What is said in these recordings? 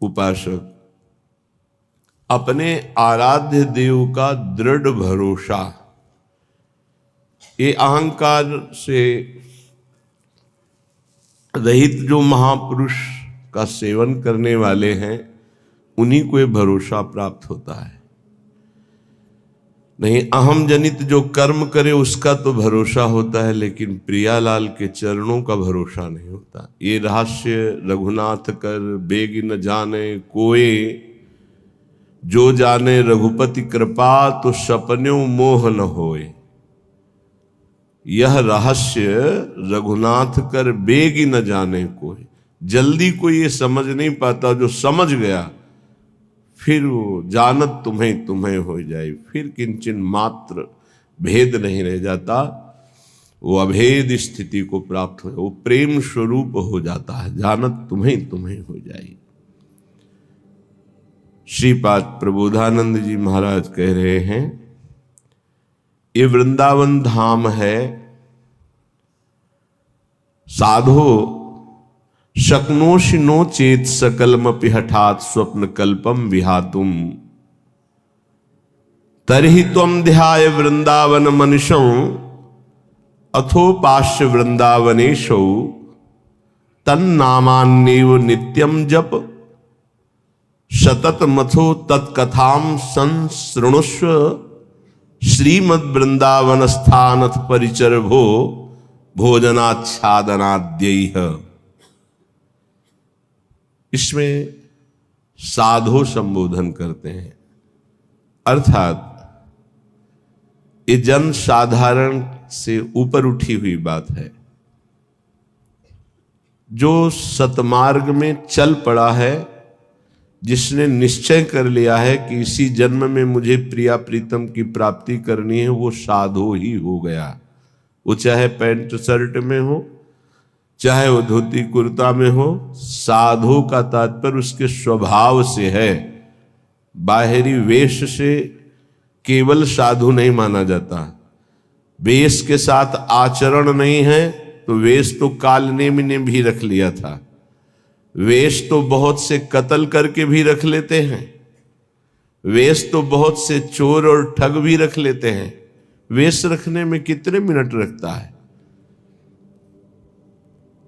उपासक अपने आराध्य देव का दृढ़ भरोसा, ये अहंकार से रहित जो महापुरुष का सेवन करने वाले हैं उन्हीं को ये भरोसा प्राप्त होता है। नहीं, अहम जनित जो कर्म करे उसका तो भरोसा होता है, लेकिन प्रियालाल के चरणों का भरोसा नहीं होता। ये रहस्य रघुनाथ कर बेग न जाने कोय, जो जाने रघुपति कृपा तो सपन्यों मोह न होए। यह रहस्य रघुनाथ कर बेग न जाने कोई, जल्दी कोई ये समझ नहीं पाता, जो समझ गया फिर वो जानत तुम्हें तुम्हें हो जाए, फिर किंचन मात्र भेद नहीं रह जाता, वो अभेद स्थिति को प्राप्त हो, वो प्रेम स्वरूप हो जाता है, जानत तुम्हें तुम्हें हो जाए। श्रीपाद प्रबोधानंद जी महाराज कह रहे हैं, ये वृंदावन धाम है, साधो शक्नोषि नो चेत सकलमपि हठात स्वप्न कल्पम विहातुम, तर्हि त्वं ध्याय वृंदावन मनुषं अथोपास्य वृंदावनेशौ, तन्नामान्येव नित्यं जप सतत मथो तत्कथां संसृणुष्व, श्रीमद् वृंदावन स्थानथ परिचर भो भोजनाच्छादनाद्यैः। इसमें साधो संबोधन करते हैं, अर्थात ये जन साधारण से ऊपर उठी हुई बात है। जो सतमार्ग में चल पड़ा है, जिसने निश्चय कर लिया है कि इसी जन्म में मुझे प्रिया प्रीतम की प्राप्ति करनी है, वो साधो ही हो गया। वो चाहे पैंट शर्ट में हो, चाहे वो धोती कुर्ता में हो, साधो का तात्पर्य उसके स्वभाव से है। बाहरी वेश से केवल साधु नहीं माना जाता। वेश के साथ आचरण नहीं है तो वेश तो कालनेमी ने भी रख लिया था। वेश तो बहुत से कत्ल करके भी रख लेते हैं, वेश तो बहुत से चोर और ठग भी रख लेते हैं। वेश रखने में कितने मिनट लगता है?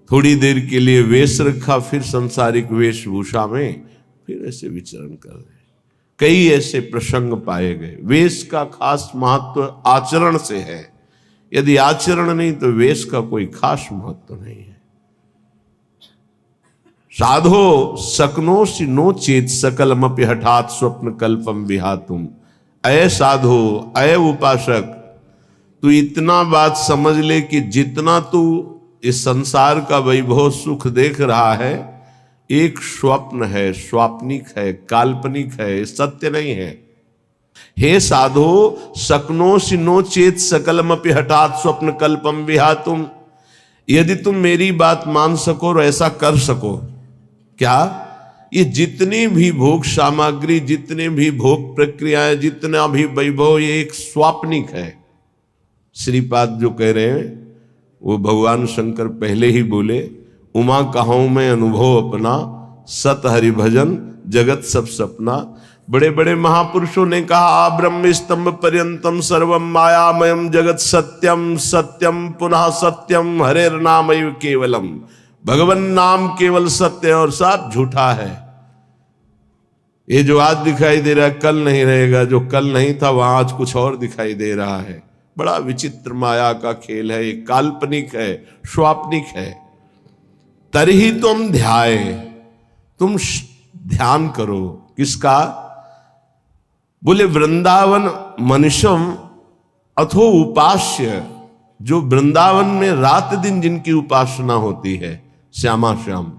थोड़ी देर के लिए वेश रखा, फिर सांसारिक वेशभूषा में फिर ऐसे विचरण कर रहे। कई ऐसे प्रसंग पाए गए। वेश का खास महत्व आचरण से है। यदि आचरण नहीं तो वेश का कोई खास महत्व नहीं है। साधो सकनोषि नो चेत सकलमपि हठात स्वप्न कल्पम विहातुम। अय साधो, अय उपासक, तू इतना बात समझ ले कि जितना तू इस संसार का वैभव सुख देख रहा है, एक स्वप्न है, स्वाप्निक है, काल्पनिक है, सत्य नहीं है। हे साधो, सकनोषि नो चेत सकलमपि हठात स्वप्न कल्पम विहातुम। यदि तुम मेरी बात मान सको और ऐसा कर सको, क्या ये जितनी भी भोग सामग्री, जितने भी भोग प्रक्रियाएं, जितना भी वैभव, ये एक स्वाप्निक है। श्रीपाद जो कह रहे हैं वो भगवान शंकर पहले ही बोले, उमा कहूं मैं अनुभव अपना, सत हरि भजन जगत सब सपना। बड़े बड़े महापुरुषों ने कहा, आ ब्रह्म स्तंभ पर्यंतम सर्वम मायामयम जगत सत्यम सत्यम पुनः सत्यम हरेर नामैव केवलम। भगवान नाम केवल सत्य और सब झूठा है। ये जो आज दिखाई दे रहा है कल नहीं रहेगा, जो कल नहीं था वहां आज कुछ और दिखाई दे रहा है। बड़ा विचित्र माया का खेल है, ये काल्पनिक है, स्वाप्निक है। तर्हि तुम ध्याय, तुम ध्यान करो। किसका? बोले वृंदावन मनुष्यम अथो उपास्य, जो वृंदावन में रात दिन जिनकी उपासना होती है, श्यामा श्याम,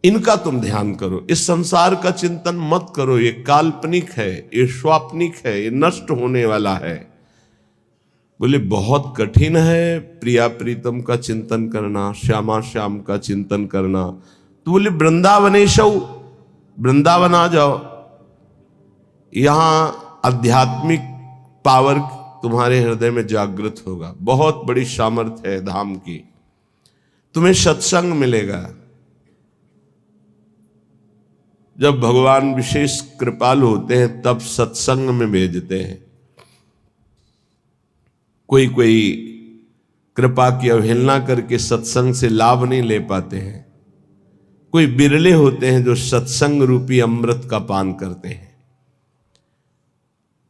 इनका तुम ध्यान करो। इस संसार का चिंतन मत करो, ये काल्पनिक है, ये स्वाप्निक है, ये नष्ट होने वाला है। बोले बहुत कठिन है प्रिया प्रीतम का चिंतन करना, श्यामा श्याम का चिंतन करना। तो बोले वृंदावनेशौ, वृंदावन आ जाओ, यहां आध्यात्मिक पावर तुम्हारे हृदय में जागृत होगा। बहुत बड़ी सामर्थ्य है धाम की। तुम्हें सत्संग मिलेगा, जब भगवान विशेष कृपालु होते हैं तब सत्संग में भेजते हैं। कोई कोई कृपा की अवहेलना करके सत्संग से लाभ नहीं ले पाते हैं। कोई बिरले होते हैं जो सत्संग रूपी अमृत का पान करते हैं।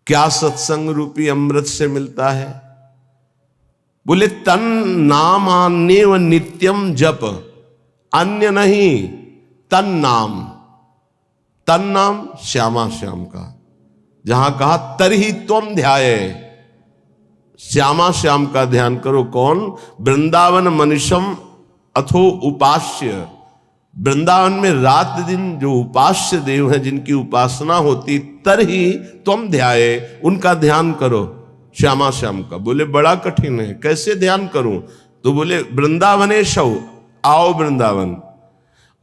क्या सत्संग रूपी अमृत से मिलता है? बोले तन नाम अन्य व नित्यम जप, अन्य नहीं, तन नाम। तन नाम श्यामा श्याम का, जहां कहा तरही त्वम ध्याये, श्यामा श्याम का ध्यान करो। कौन? वृंदावन मनुष्यम अथो उपास्य। वृंदावन में रात दिन जो उपास्य देव हैं, जिनकी उपासना होती, तरही त्वम ध्याये, उनका ध्यान करो, श्यामा श्याम का। बोले बड़ा कठिन है, कैसे ध्यान करूं? तो बोले वृंदावनेशौ, आओ वृंदावन,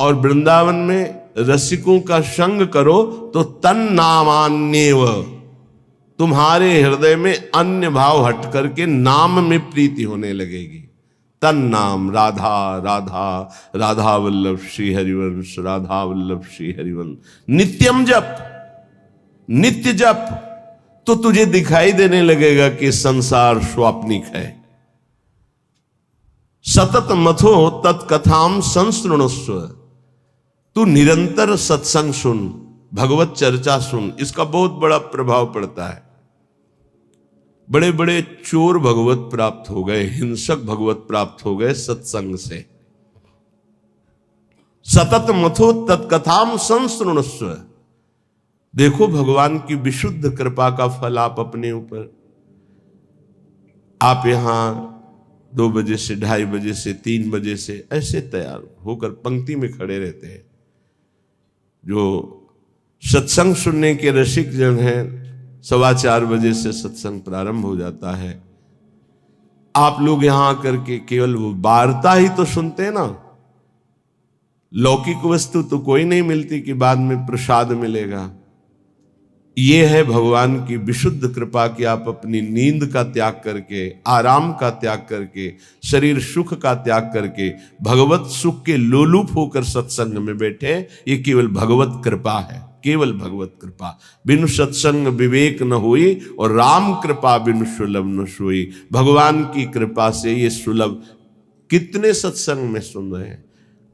और वृंदावन में रसिकों का संग करो तो तन नामान्येव, तुम्हारे हृदय में अन्य भाव हट करके नाम में प्रीति होने लगेगी। तन नाम राधा राधा, राधा वल्लभ श्री हरिवंश, राधा वल्लभ श्री हरिवंश। नित्यम जप, नित्य जप, तो तुझे दिखाई देने लगेगा कि संसार स्वाप्निक है। सतत मथो तत्कथाम संसृणुस्व, तू निरंतर सत्संग सुन, भगवत चर्चा सुन, इसका बहुत बड़ा प्रभाव पड़ता है। बड़े बड़े चोर भगवत प्राप्त हो गए, हिंसक भगवत प्राप्त हो गए सत्संग से। सतत मथो तत्कथाम संसृणुस्व, देखो भगवान की विशुद्ध कृपा का फल आप अपने ऊपर। आप यहां 2 बजे से 2:30 बजे से 3 बजे से ऐसे तैयार होकर पंक्ति में खड़े रहते हैं। जो सत्संग सुनने के रसिक जन हैं, 4:15 बजे से सत्संग प्रारंभ हो जाता है। आप लोग यहां आकर के केवल वो वार्ता ही तो सुनते हैं ना, लौकिक वस्तु तो कोई नहीं मिलती कि बाद में प्रसाद मिलेगा। ये है भगवान की विशुद्ध कृपा कि आप अपनी नींद का त्याग करके, आराम का त्याग करके, शरीर सुख का त्याग करके भगवत सुख के लोलुप होकर सत्संग में बैठे। ये केवल भगवत कृपा है, केवल भगवत कृपा। बिनु सत्संग विवेक न हुई, और राम कृपा बिनु सुलभ न सोई। भगवान की कृपा से ये सुलभ। कितने सत्संग में सुन रहे हैं,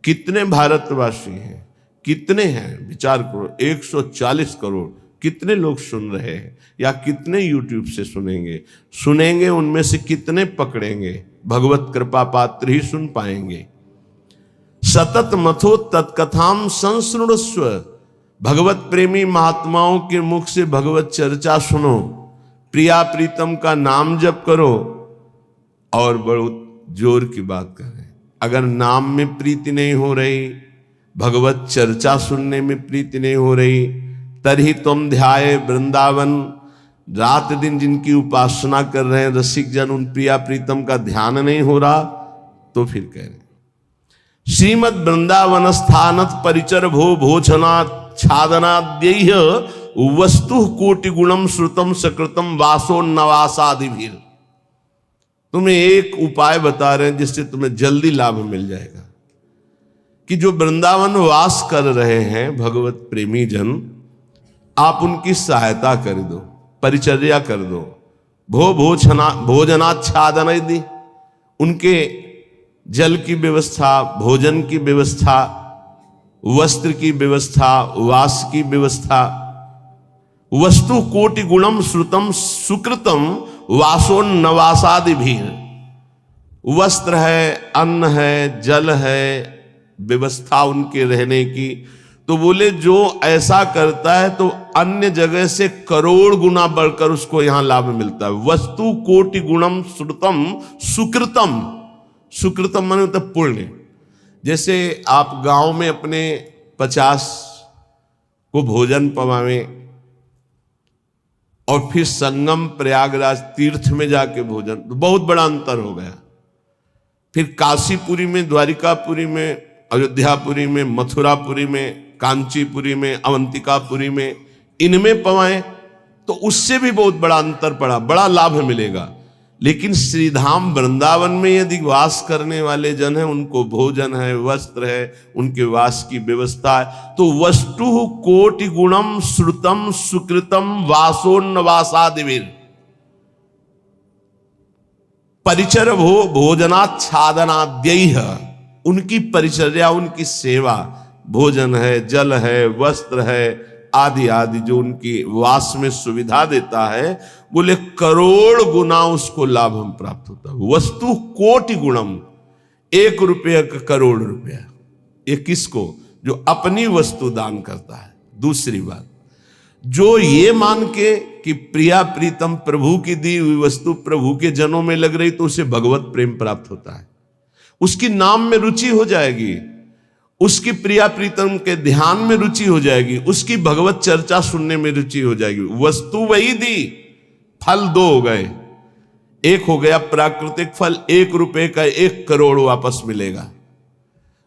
कितने भारतवासी हैं, कितने हैं, विचार करो। 140 करोड़ कितने लोग सुन रहे हैं, या कितने यूट्यूब से सुनेंगे, उनमें से कितने पकड़ेंगे? भगवत कृपा पात्र ही सुन पाएंगे। सतत मथो तत्कथाम संसृणुस्व, भगवत प्रेमी महात्माओं के मुख से भगवत चर्चा सुनो, प्रिया प्रीतम का नाम जप करो। और बहुत जोर की बात करें, अगर नाम में प्रीति नहीं हो रही, भगवत चर्चा सुनने में प्रीति नहीं हो रही, तरही तुम ध्याये वृंदावन। रात दिन जिनकी उपासना कर रहे हैं रसिक जन, उन प्रिया प्रीतम का ध्यान नहीं हो रहा, तो फिर कह रहे श्रीमद वृंदावन स्थानत परिचर भो भोजनाच्छादनाद्यैः वस्तु कोटि गुणम श्रुतम सकृतम वासोन्नवासादिभिः। तुम्हें एक उपाय बता रहे हैं जिससे तुम्हें जल्दी लाभ मिल जाएगा, कि जो वृंदावन वास कर रहे हैं भगवत प्रेमी जन, आप उनकी सहायता कर दो, परिचर्या कर दो। भोजनाच्छादन यदि, उनके जल की व्यवस्था, भोजन की व्यवस्था, वस्त्र की व्यवस्था, वास की व्यवस्था। वस्तु कोटि गुणम श्रुतम सुकृतम वासोन्नवासादिभिः। वस्त्र है, अन्न है, जल है, व्यवस्था उनके रहने की। तो बोले जो ऐसा करता है तो अन्य जगह से करोड़ गुना बढ़कर उसको यहां लाभ मिलता है। वस्तु कोटि गुणम श्रुतम सुकृतम, सुकृतम माने होता पुण्य। जैसे आप गांव में अपने 50 को भोजन पवावें और फिर संगम प्रयागराज तीर्थ में जाके भोजन, तो बहुत बड़ा अंतर हो गया। फिर काशीपुरी में, द्वारिकापुरी में, अयोध्यापुरी में, मथुरापुरी में, कांचीपुरी में, अवंतिकापुरी में, इनमें पवाएं तो उससे भी बहुत बड़ा अंतर पड़ा, बड़ा लाभ मिलेगा। लेकिन श्रीधाम वृंदावन में यदि वास करने वाले जन हैं, उनको भोजन है, वस्त्र है, उनके वास की व्यवस्था है। तो वस्तु कोटि गुणम श्रुतम सुकृतम वासोन्नवासादिवीर परिचर भोजनाच्छादनाद्यैः, उनकी परिचर्या, उनकी सेवा, भोजन है, जल है, वस्त्र है, आदि आदि जो उनकी वास में सुविधा देता है, बोले करोड़ गुना उसको लाभ हम प्राप्त होता है। वस्तु कोटि गुणम, 1 रुपया का करोड़ रुपया। ये किसको? जो अपनी वस्तु दान करता है। दूसरी बात, जो ये मान के कि प्रिया प्रीतम प्रभु की दी हुई वस्तु प्रभु के जनों में लग रही, तो उसे भगवत प्रेम प्राप्त होता है, उसकी नाम में रुचि हो जाएगी, उसकी प्रिया प्रीतम के ध्यान में रुचि हो जाएगी, उसकी भगवत चर्चा सुनने में रुचि हो जाएगी। वस्तु वही दी, फल 2 हो गए। एक हो गया प्राकृतिक फल, 1 रुपए का 1 करोड़ वापस मिलेगा,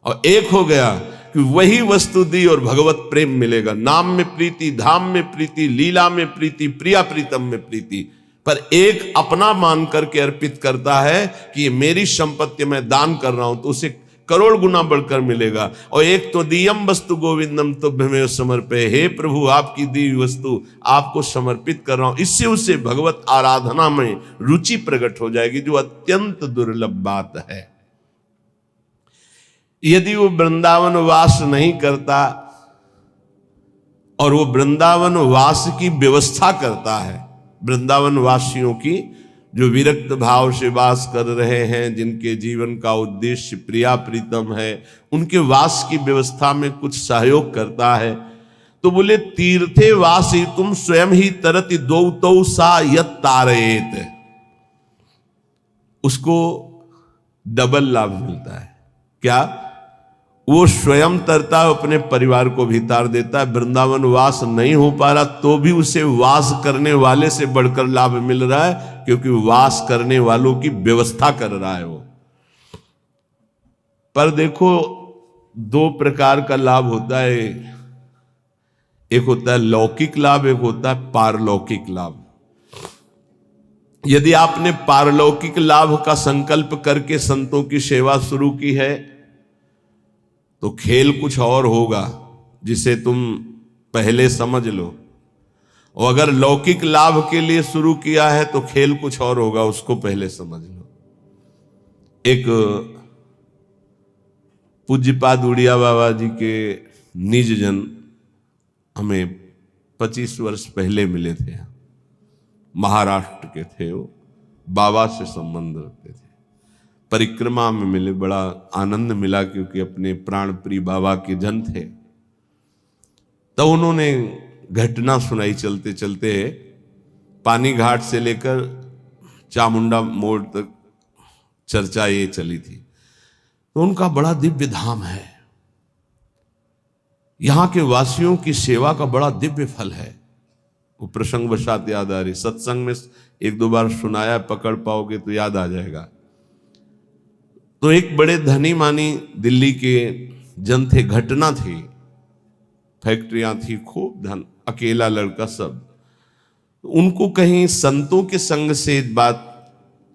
और एक हो गया कि वही वस्तु दी और भगवत प्रेम मिलेगा। नाम में प्रीति, धाम में प्रीति, लीला में प्रीति, प्रिया प्रीतम में प्रीति। पर एक अपना मान करके अर्पित करता है कि ये मेरी संपत्ति मैं दान कर रहा हूं, तो उसे करोड़ गुना बढ़कर मिलेगा। और एक तो दियम वस्तु गोविंदम तुभ्यमेव समर्पये, हे प्रभु आपकी दी हुई वस्तु आपको समर्पित कर रहा हूं। इससे उसे भगवत आराधना में रुचि प्रकट हो जाएगी, जो अत्यंत दुर्लभ बात है। यदि वो वृंदावन वास नहीं करता और वो वृंदावन वास की व्यवस्था करता है, वृंदावन वासियों की जो विरक्त भाव से वास कर रहे हैं, जिनके जीवन का उद्देश्य प्रिया प्रीतम है, उनके वास की व्यवस्था में कुछ सहयोग करता है, तो बोले तीर्थे वासी तुम स्वयं ही तरति दौतौ सा यत तारयेत, उसको डबल लाभ मिलता है। क्या? वो स्वयं तरता है, अपने परिवार को भी तार देता है। वृंदावन वास नहीं हो पा रहा तो भी उसे वास करने वाले से बढ़कर लाभ मिल रहा है, क्योंकि वास करने वालों की व्यवस्था कर रहा है वो। पर देखो 2 प्रकार का लाभ होता है, एक होता है लौकिक लाभ, एक होता है पारलौकिक लाभ। यदि आपने पारलौकिक लाभ का संकल्प करके संतों की सेवा शुरू की है, तो खेल कुछ और होगा जिसे तुम पहले समझ लो, और अगर लौकिक लाभ के लिए शुरू किया है तो खेल कुछ और होगा, उसको पहले समझ लो। एक पूज्यपाद उड़िया बाबा जी के निज जन हमें 25 वर्ष पहले मिले थे, महाराष्ट्र के थे वो, बाबा से संबंध रखते थे। परिक्रमा में मिले, बड़ा आनंद मिला, क्योंकि अपने प्राण प्रिय बाबा के जन थे। तो उन्होंने घटना सुनाई चलते चलते, पानी घाट से लेकर चामुंडा मोड़ तक चर्चा ये चली थी। तो उनका बड़ा दिव्य धाम है, यहां के वासियों की सेवा का बड़ा दिव्य फल है। वो प्रसंग वशात याद आ रही, सत्संग में 1-2 बार सुनाया, पकड़ पाओगे तो याद आ जाएगा। तो एक बड़े धनी मानी दिल्ली के जन थे, घटना थी, फैक्ट्रियां थी, खूब धन, अकेला लड़का सब। उनको कहीं संतों के संग से इस बात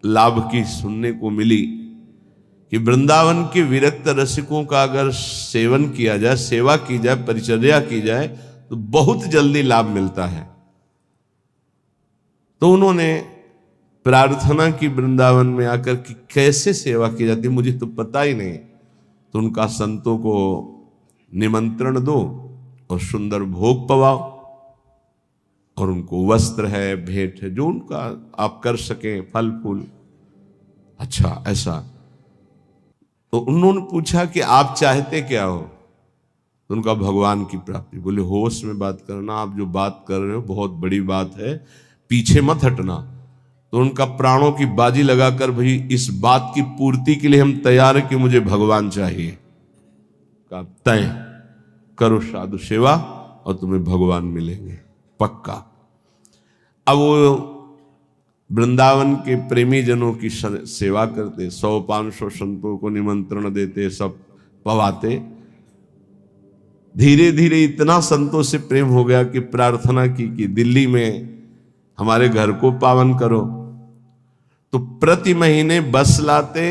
लाभ की सुनने को मिली कि वृंदावन के विरक्त रसिकों का अगर सेवन किया जाए, सेवा की जाए, परिचर्या की जाए, तो बहुत जल्दी लाभ मिलता है। तो उन्होंने प्रार्थना की वृंदावन में आकर कि कैसे सेवा की जाती, मुझे तो पता ही नहीं। तो उनका संतों को निमंत्रण दो और सुंदर भोग पवाओ, और उनको वस्त्र है, भेंट है, जो उनका आप कर सकें, फल फूल। अच्छा, ऐसा। तो उन्होंने पूछा कि आप चाहते क्या हो? तो उनका भगवान की प्राप्ति। बोले होश में बात करना, आप जो बात कर रहे हो बहुत बड़ी बात है, पीछे मत हटना। तो उनका प्राणों की बाजी लगाकर, भाई इस बात की पूर्ति के लिए हम तैयार हैं कि मुझे भगवान चाहिए। का तय करो साधु सेवा और तुम्हें भगवान मिलेंगे पक्का। अब वो वृंदावन के प्रेमी जनों की सेवा करते, 100-500 संतों को निमंत्रण देते, सब पवाते। धीरे धीरे इतना संतों से प्रेम हो गया कि प्रार्थना की कि दिल्ली में हमारे घर को पावन करो। तो प्रति महीने बस लाते,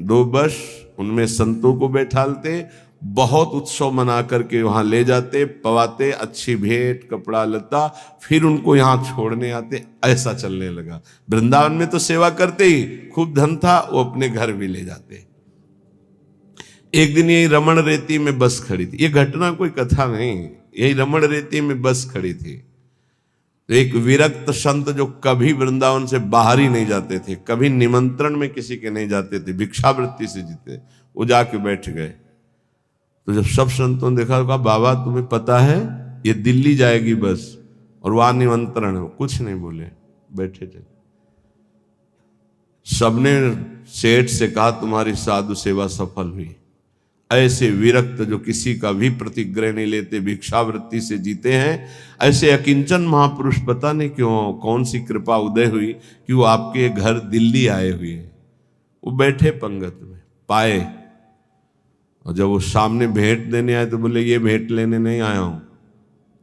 2 बस, उनमें संतों को बैठालते, बहुत उत्सव मना करके वहां ले जाते, पवाते, अच्छी भेंट कपड़ा लता, फिर उनको यहां छोड़ने आते। ऐसा चलने लगा। वृंदावन में तो सेवा करते ही खूब धन था, वो अपने घर भी ले जाते। एक दिन यही रमण रेती में बस खड़ी थी, ये घटना कोई कथा नहीं, यही रमण रेती में बस खड़ी थी। तो एक विरक्त संत जो कभी वृंदावन से बाहर ही नहीं जाते थे, कभी निमंत्रण में किसी के नहीं जाते थे, भिक्षावृत्ति से जीते, वो जाके बैठ गए। तो जब सब संतों ने देखा तो कहा, बाबा तुम्हें पता है ये दिल्ली जाएगी बस और वहां निमंत्रण है। कुछ नहीं बोले, बैठे थे। सबने सेठ से कहा तुम्हारी साधु सेवा सफल हुई। ऐसे विरक्त जो किसी का भी प्रतिग्रह नहीं लेते, भिक्षावृत्ति से जीते हैं, ऐसे अकिंचन महापुरुष पता नहीं क्यों कौन सी कृपा उदय हुई कि वो आपके घर दिल्ली आए हुए हैं। वो बैठे पंगत में, पाए, और जब वो सामने भेंट देने आए तो बोले ये भेंट लेने नहीं आया हूं,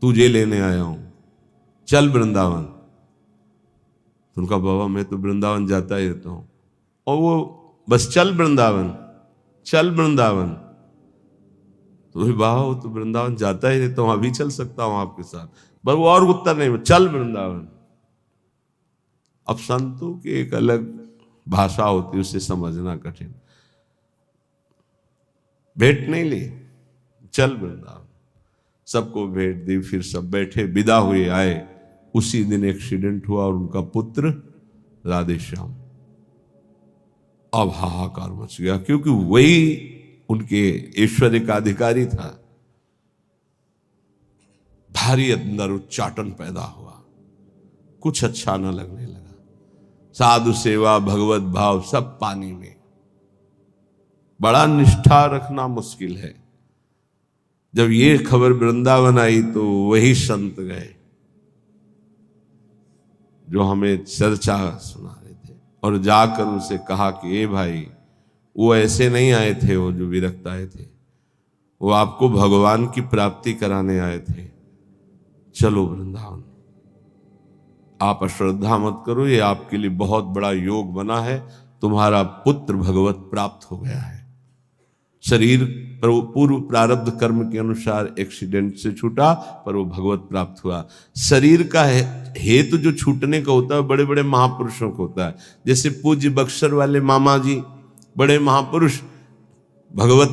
तुझे लेने आया हूं, चल वृंदावन। तो उनका, बाबा मैं तो वृंदावन जाता ही रहता हूं। और वो बस चल वृंदावन, चल वृंदावन। तो बाबा वो तो वृंदावन जाता ही रहता हूं, अभी चल सकता हूं आपके साथ। पर वो और उत्तर नहीं, चल वृंदावन। अब संतों की एक अलग भाषा होती है, उसे समझना कठिन। भेंट नहीं ली, चल वृंदावन। सबको भेंट दी, फिर सब बैठे, विदा हुए, आए। उसी दिन एक्सीडेंट हुआ और उनका पुत्र राधेश्याम। अब हाहाकार मच गया, क्योंकि वही उनके ऐश्वर्य का अधिकारी था। भारी अंदर उच्चाटन पैदा हुआ, कुछ अच्छा न लगने लगा। साधु सेवा, भगवत भाव सब पानी में। बड़ा निष्ठा रखना मुश्किल है। जब ये खबर वृंदावन आई तो वही संत गए जो हमें चर्चा सुना रहे थे, और जाकर उनसे कहा कि ए भाई, वो ऐसे नहीं आए थे, वो जो विरक्त आए थे, वो आपको भगवान की प्राप्ति कराने आए थे। चलो वृंदावन, आप अश्रद्धा मत करो, ये आपके लिए बहुत बड़ा योग बना है, तुम्हारा पुत्र भगवत प्राप्त हो गया है। शरीर पूर्व प्रारब्ध कर्म के अनुसार एक्सीडेंट से छूटा, पर वो भगवत प्राप्त हुआ। शरीर का हेतु जो छूटने का होता है बड़े बड़े महापुरुषों को होता है। जैसे पूज्य बक्सर वाले मामा जी, बड़े महापुरुष, भगवत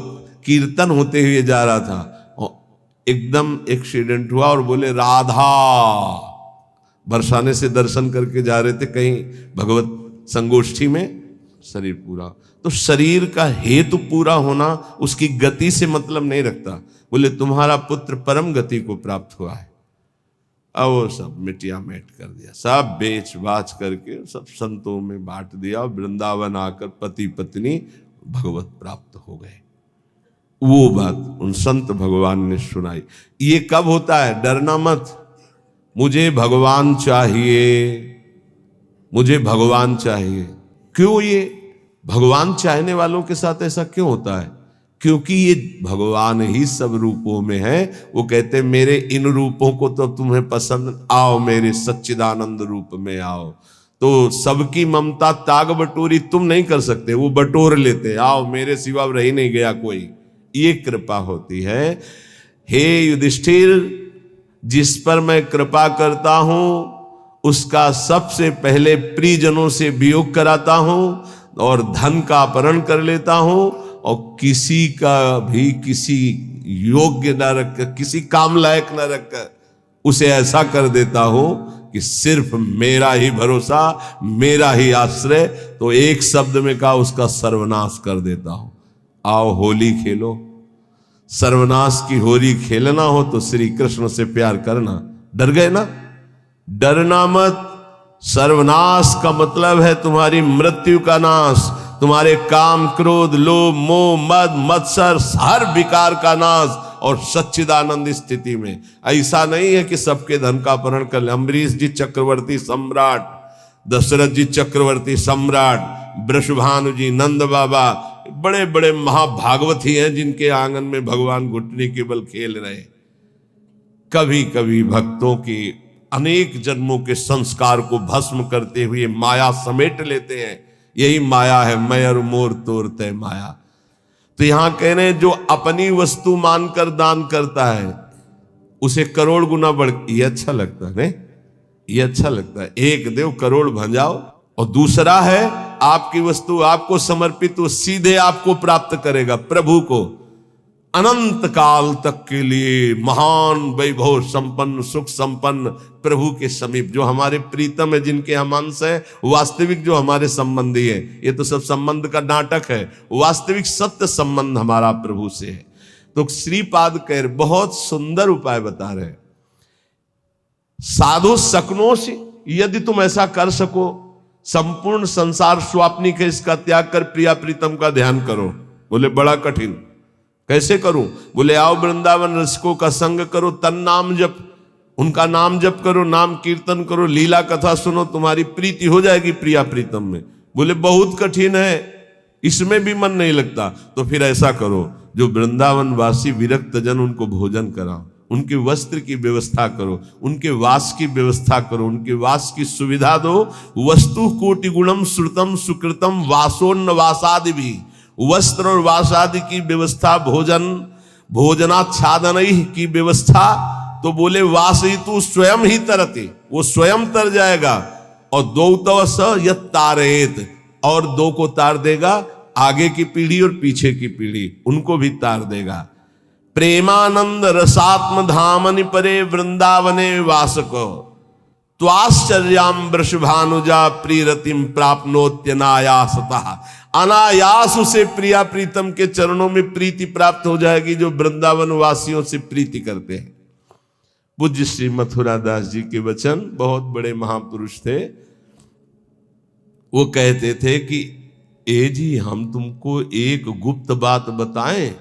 कीर्तन होते हुए जा रहा था और एकदम एक्सीडेंट हुआ और बोले राधा, बरसाने से दर्शन करके जा रहे थे कहीं भगवत संगोष्ठी में, शरीर पूरा। तो शरीर का हेतु पूरा होना उसकी गति से मतलब नहीं रखता। बोले तुम्हारा पुत्र परम गति को प्राप्त हुआ है। अब वो सब मिटिया मेट कर दिया, सब बेच बाच करके सब संतों में बांट दिया। वृंदावन आकर पति पत्नी भगवत प्राप्त हो गए। वो बात उन संत भगवान ने सुनाई। ये कब होता है? डरना मत, मुझे भगवान चाहिए, मुझे भगवान चाहिए। क्यों? ये भगवान चाहने वालों के साथ ऐसा क्यों होता है? क्योंकि ये भगवान ही सब रूपों में है। वो कहते मेरे इन रूपों को तो तुम्हें पसंद, आओ मेरे सच्चिदानंद रूप में आओ। तो सबकी ममता ताग बटोरी तुम नहीं कर सकते, वो बटोर लेते, आओ मेरे सिवा रह नहीं गया कोई। ये कृपा होती है। हे युधिष्ठिर, जिस पर मैं कृपा करता हूं उसका सबसे पहले प्रियजनों से वियोग कराता हूं और धन का अपहरण कर लेता हूं, और किसी का भी किसी योग्य न रखकर, किसी काम लायक न रखकर उसे ऐसा कर देता हूं कि सिर्फ मेरा ही भरोसा, मेरा ही आश्रय। तो एक शब्द में कहा, उसका सर्वनाश कर देता हूं। आओ होली खेलो। सर्वनाश की होली खेलना हो तो श्री कृष्ण से प्यार करना। डर गए ना? डरना मत। सर्वनाश का मतलब है तुम्हारी मृत्यु का नाश, तुम्हारे काम, क्रोध, लोभ, मोह, मद, मत्सर, हर विकार का नाश। और सच्चिदानंद स्थिति में ऐसा नहीं है कि सबके धन का अपहरण कर ले। अम्बरीश जी चक्रवर्ती सम्राट, दशरथ जी चक्रवर्ती सम्राट, वृषभानु जी, नंद बाबा, बड़े बड़े महाभागवती हैं जिनके आंगन में भगवान घुटने के बल खेल रहे। कभी कभी भक्तों की अनेक जन्मों के संस्कार को भस्म करते हुए माया समेट लेते हैं। यही माया है, मैं और मोर तोर तय माया। तो यहां कह रहे हैं जो अपनी वस्तु मानकर दान करता है उसे करोड़ गुना बढ़, ये अच्छा लगता है नहीं, ये अच्छा लगता है। एक देव करोड़ भंजाओ, और दूसरा है आपकी वस्तु आपको समर्पित, वो सीधे आपको प्राप्त करेगा प्रभु को, अनंत काल तक के लिए महान वैभव संपन्न सुख संपन्न प्रभु के समीप। जो हमारे प्रीतम है, जिनके हम अंश है, वास्तविक जो हमारे संबंधी है, ये तो सब संबंध का नाटक है, वास्तविक सत्य संबंध हमारा प्रभु से है। तो श्रीपाद कह बहुत सुंदर उपाय बता रहे, साधु सकनोष, यदि तुम ऐसा कर सको, संपूर्ण संसार स्वाप्निक है, इसका त्याग कर प्रिया प्रीतम का ध्यान करो। बोले बड़ा कठिन, कैसे करूं? बोले आओ वृंदावन रसिकों का संग करो, तन नाम जप, उनका नाम जप करो, नाम कीर्तन करो, लीला कथा सुनो, तुम्हारी प्रीति हो जाएगी प्रिया प्रीतम में। बोले बहुत कठिन है, इसमें भी मन नहीं लगता। तो फिर ऐसा करो, जो वृंदावन वासी विरक्त जन, उनको भोजन कराओ, उनके वस्त्र की व्यवस्था करो, उनके वास की व्यवस्था करो, उनके वास की सुविधा दो। वस्तु कोटि गुणम श्रुतम सुकृतम वासोन्न वासादि भी, वस्त्र और वास आदि की व्यवस्था, भोजन भोजनाच्छादन की व्यवस्था। तो बोले वास ही तू स्वयं ही तरते, वो स्वयं तर जाएगा। और दो तव स यत तारेत, और दो को तार देगा, आगे की पीढ़ी और पीछे की पीढ़ी, उनको भी तार देगा। प्रेमानंद रसात्म धामनि परे वृंदावने वासको, त्वाश्चर्याम वृषभानुजा प्रीरतिम प्राप्नोत्यनायासतः, अनायास उसे प्रिया प्रीतम के चरणों में प्रीति प्राप्त हो जाएगी, जो वृंदावन वासियों से प्रीति करते हैं। पूज्य श्री मथुरा दास जी के वचन, बहुत बड़े महापुरुष थे। वो कहते थे कि ए जी, हम तुमको एक गुप्त बात बताएं,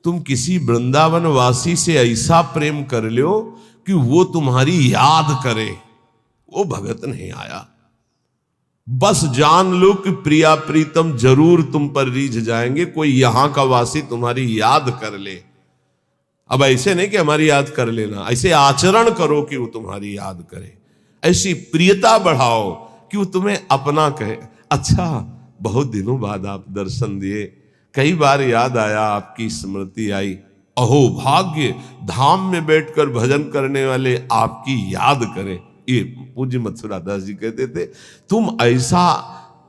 तुम किसी वृंदावन वासी से ऐसा प्रेम कर लो कि वो तुम्हारी याद करे। वो भगत नहीं आया, बस जान लो कि प्रिया प्रीतम जरूर तुम पर रीझ जाएंगे, कोई यहां का वासी तुम्हारी याद कर ले। अब ऐसे नहीं कि हमारी याद कर लेना, ऐसे आचरण करो कि वो तुम्हारी याद करे, ऐसी प्रियता बढ़ाओ कि वो तुम्हें अपना कहे। अच्छा, बहुत दिनों बाद आप दर्शन दिए, कई बार याद आया, आपकी स्मृति आई, अहो भाग्य, धाम में बैठकर भजन करने वाले आपकी याद करें। ये पूज्य मथुरा दास जी कहते थे, तुम ऐसा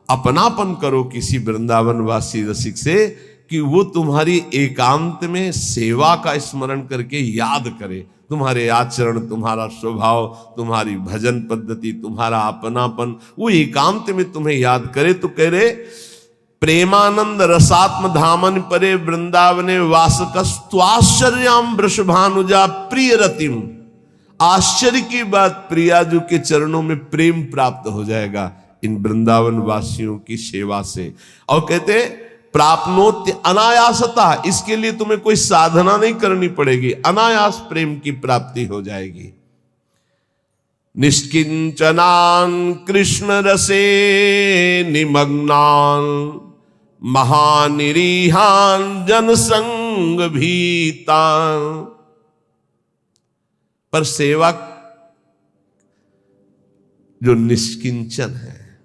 अपनापन करो किसी वृंदावन वासी रसिक से कि वो तुम्हारी एकांत में सेवा का स्मरण करके याद करे, तुम्हारे आचरण, तुम्हारा स्वभाव, तुम्हारी भजन पद्धति, तुम्हारा अपनापन, वो एकांत में तुम्हें याद करे। तो कह रहे, प्रेमानंद रसात्म धामन परे वृंदावने वासकस्त्वाश्चर्याम वृषभानुजा प्रिय रतिम, आश्चर्य की बात, प्रियाजू के चरणों में प्रेम प्राप्त हो जाएगा इन वृंदावन वासियों की सेवा से। और कहते प्राप्नोत्य अनायासता, इसके लिए तुम्हें कोई साधना नहीं करनी पड़ेगी, अनायास प्रेम की प्राप्ति हो जाएगी। निष्किंचनान कृष्ण रसे निमग्नान महानिरीहान जनसंग भीतान। पर सेवा जो निष्किंचन है,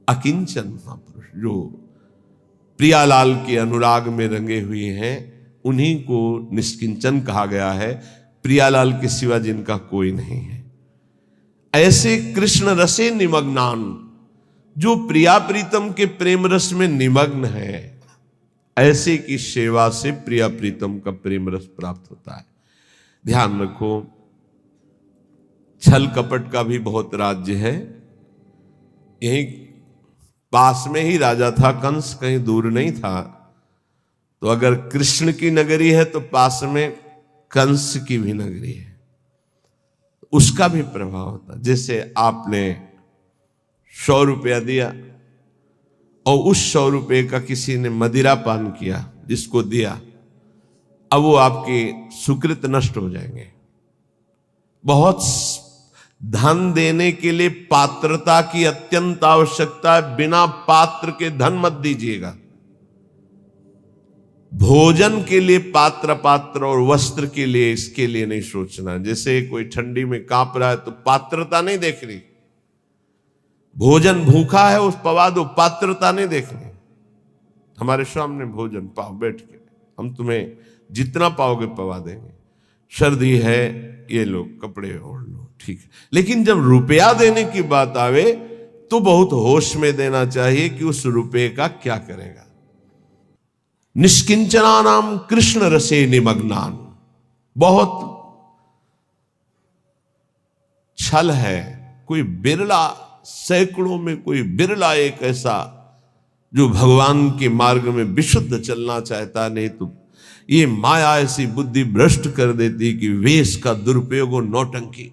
अकिंचन महापुरुष, जो प्रियालाल के अनुराग में रंगे हुए हैं, उन्हीं को निष्किंचन कहा गया है। प्रियालाल के सिवा जिनका कोई नहीं है, ऐसे कृष्ण रसे निमग्नान, जो प्रिया प्रीतम के प्रेम रस में निमग्न है, ऐसे की सेवा से प्रिया प्रीतम का प्रेम रस प्राप्त होता है। ध्यान रखो, छल कपट का भी बहुत राज्य है। यही पास में ही राजा था कंस, कहीं दूर नहीं था। तो अगर कृष्ण की नगरी है तो पास में कंस की भी नगरी है, उसका भी प्रभाव होता। जैसे आपने 100 रुपया दिया और उस 100 रुपये का किसी ने मदिरा पान किया, जिसको दिया, अब वो आपके सुकृत नष्ट हो जाएंगे। बहुत धन देने के लिए पात्रता की अत्यंत आवश्यकता है, बिना पात्र के धन मत दीजिएगा। भोजन के लिए पात्र और वस्त्र के लिए, इसके लिए नहीं सोचना। जैसे कोई ठंडी में कांप रहा है तो पात्रता नहीं देख रही, भोजन भूखा है उस पवा दो, पात्रता नहीं देखनी। हमारे सामने भोजन पाओ बैठ के, हम तुम्हें जितना पाओगे पवा देंगे। सर्दी है, ये लो कपड़े ओढ़ लो, ठीक है। लेकिन जब रुपया देने की बात आवे तो बहुत होश में देना चाहिए कि उस रुपये का क्या करेगा। निष्किंचना नाम कृष्ण रसे निमग्नान, बहुत छल है। कोई बिरला, सैकड़ों में कोई बिरला एक ऐसा जो भगवान के मार्ग में विशुद्ध चलना चाहता, नहीं तो ये माया ऐसी बुद्धि भ्रष्ट कर देती कि वेश का दुरुपयोग और नौटंकी।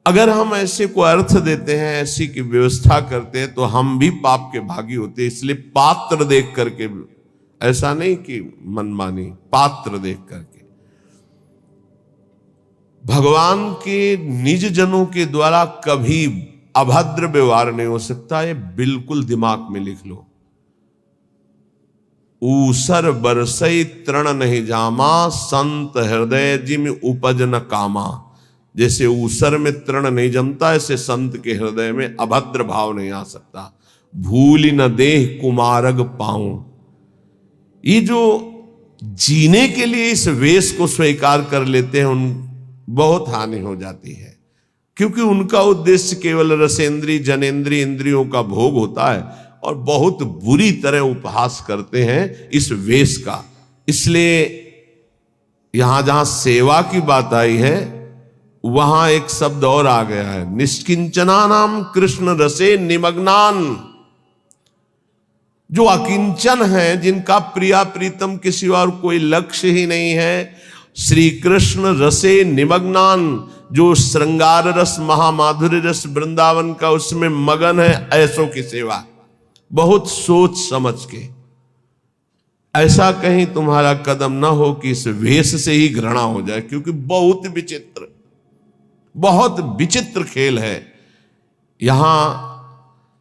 अगर हम ऐसे को अर्थ देते हैं, ऐसी की व्यवस्था करते हैं, तो हम भी पाप के भागी होते हैं। इसलिए पात्र देख करके, ऐसा नहीं कि मनमानी, पात्र देख करके। भगवान के निज जनों के द्वारा कभी अभद्र व्यवहार नहीं हो सकता, ये बिल्कुल दिमाग में लिख लो। ऊसर बरसई तृण नहीं जामा, संत हृदय जिम उपज न कामा। जैसे ऊसर में तृण नहीं जमता, ऐसे संत के हृदय में अभद्र भाव नहीं आ सकता। भूल न देह कुमारग पाऊं, ये जो जीने के लिए इस वेश को स्वीकार कर लेते हैं, उन बहुत हानि हो जाती है। क्योंकि उनका उद्देश्य केवल रसेंद्री जनेंद्री इंद्रियों का भोग होता है, और बहुत बुरी तरह उपहास करते हैं इस वेश का। इसलिए यहां जहां सेवा की बात आई है, वहां एक शब्द और आ गया है, निष्किंचना नाम कृष्ण रसे निमग्नान। जो अकिंचन है, जिनका प्रिया प्रीतम के सिवा और कोई लक्ष्य ही नहीं है, श्री कृष्ण रसे निमग्नान, जो श्रृंगार रस महामाधुर्य रस वृंदावन का उसमें मगन है, ऐसों की सेवा बहुत सोच समझ के। ऐसा कहीं तुम्हारा कदम ना हो कि इस वेश से ही घृणा हो जाए, क्योंकि बहुत विचित्र खेल है। यहां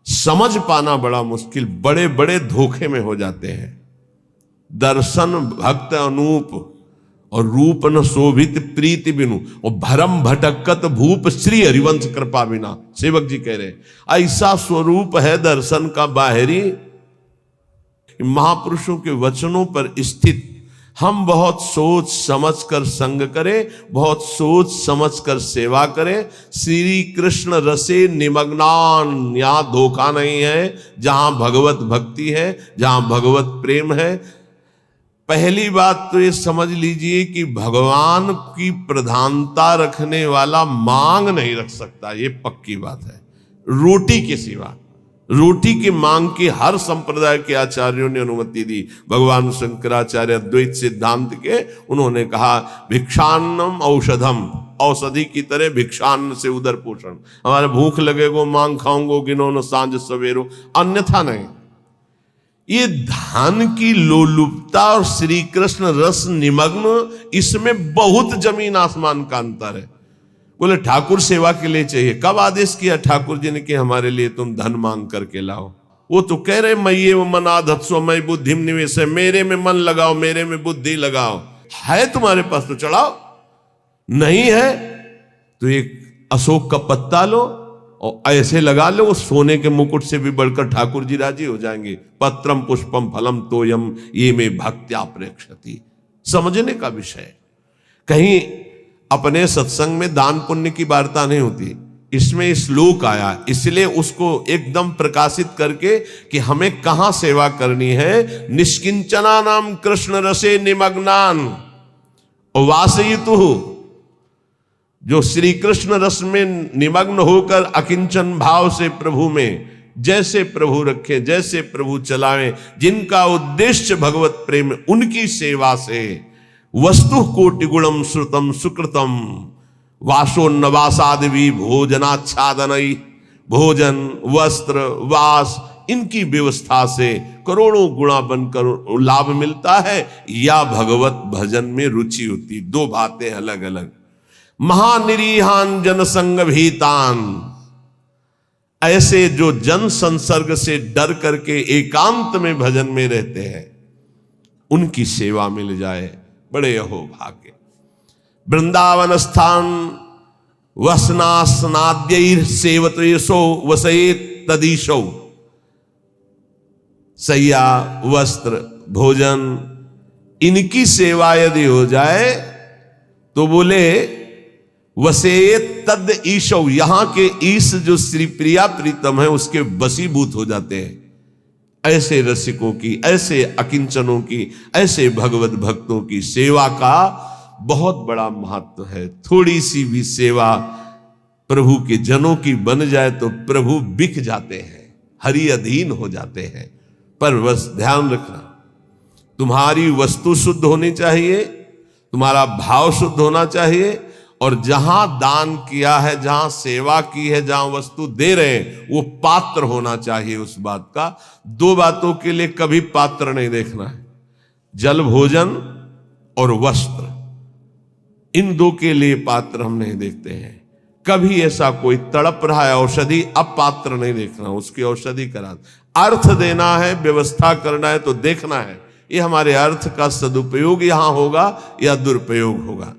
समझ पाना बड़ा मुश्किल, बड़े बड़े धोखे में हो जाते हैं। दर्शन भक्त अनूप और रूप न शोभित प्रीति बिनु, और भरम भटकत भूप श्री हरिवंश कृपा बिना। सेवक जी कह रहे ऐसा स्वरूप है दर्शन का बाहरी, महापुरुषों के वचनों पर स्थित। हम बहुत सोच समझ कर संग करें, बहुत सोच समझ कर सेवा करें। श्री कृष्ण रसे निमग्नान, यहां धोखा नहीं है। जहां भगवत भक्ति है, जहां भगवत प्रेम है, पहली बात तो ये समझ लीजिए कि भगवान की प्रधानता रखने वाला मांग नहीं रख सकता, ये पक्की बात है। रोटी के सिवा, रोटी की मांग की हर संप्रदाय के आचार्यों ने अनुमति दी। भगवान शंकराचार्य अद्वैत सिद्धांत के, उन्होंने कहा भिक्षान्नम औषधम, औषधि की तरह भिक्षान्न से उदर पोषण। हमारे भूख लगेगो मांग खाऊंगो गिनो न सांझ सवेरो, अन्यथा नहीं। ये धान की लोलुपता और श्री कृष्ण रस निमग्न, इसमें बहुत जमीन आसमान का अंतर है। बोले ठाकुर सेवा के लिए चाहिए, कब आदेश किया ठाकुर जी ने कि हमारे लिए तुम धन मांग करके लाओ? वो तो कह रहे मये मना धत्सो मई बुद्धिम निवेश है, मेरे में मन लगाओ, मेरे में बुद्धि लगाओ। है तुम्हारे पास तो चढ़ाओ, नहीं है तो एक अशोक का पत्ता लो और ऐसे लगा लो, सोने के मुकुट से भी बढ़कर ठाकुर जी राजी हो जाएंगे। पत्रम पुष्पम फलम तोयम ये में भक्त्या प्रेक्षति। समझने का विषय, कहीं अपने सत्संग में दान पुण्य की वार्ता नहीं होती, इसमें श्लोक आया, इसलिए उसको एकदम प्रकाशित करके कि हमें कहां सेवा करनी है। निष्किंचना नाम कृष्ण रसे निमग्नान वासयितु, जो श्री कृष्ण रस में निमग्न होकर अकिंचन भाव से प्रभु में जैसे प्रभु रखे, जैसे प्रभु चलावें, जिनका उद्देश्य भगवत प्रेम, उनकी सेवा से वस्तु कोटि गुणम श्रुतम सुकृतम वासोन्नवासादि भोजनाच्छादनई, भोजन वस्त्र वास इनकी व्यवस्था से करोड़ों गुणा बनकर लाभ मिलता है, या भगवत भजन में रुचि होती। दो बातें अलग अलग। महानिरीहान जनसंग भीतान, ऐसे जो जन संसर्ग से डर करके एकांत में भजन में रहते हैं, उनकी सेवा मिल जाए, बड़े अहो भाग्य। वृंदावन स्थान वसनास्नाद्यैर सेवतेशो वसेत तदीशो। सैया, वस्त्र, भोजन, इनकी सेवा यदि हो जाए तो बोले वसेत तद ईशो, यहां के ईश जो श्री प्रिया प्रीतम है उसके वशीभूत हो जाते हैं। ऐसे रसिकों की, ऐसे अकिंचनों की, ऐसे भगवत भक्तों की सेवा का बहुत बड़ा महत्व है। थोड़ी सी भी सेवा प्रभु के जनों की बन जाए तो प्रभु बिक जाते हैं, हरि अधीन हो जाते हैं। पर बस ध्यान रखना, तुम्हारी वस्तु शुद्ध होनी चाहिए, तुम्हारा भाव शुद्ध होना चाहिए, और जहां दान किया है, जहां सेवा की है, जहां वस्तु दे रहे हैं, वो पात्र होना चाहिए उस बात का। दो बातों के लिए कभी पात्र नहीं देखना है, जल, भोजन और वस्त्र, इन दो के लिए पात्र हम नहीं देखते हैं। कभी ऐसा कोई तड़प रहा है औषधि, अब पात्र नहीं देखना, उसकी औषधि करा। अर्थ देना है, व्यवस्था करना है तो देखना है ये हमारे अर्थ का सदुपयोग यहां होगा या दुरुपयोग होगा।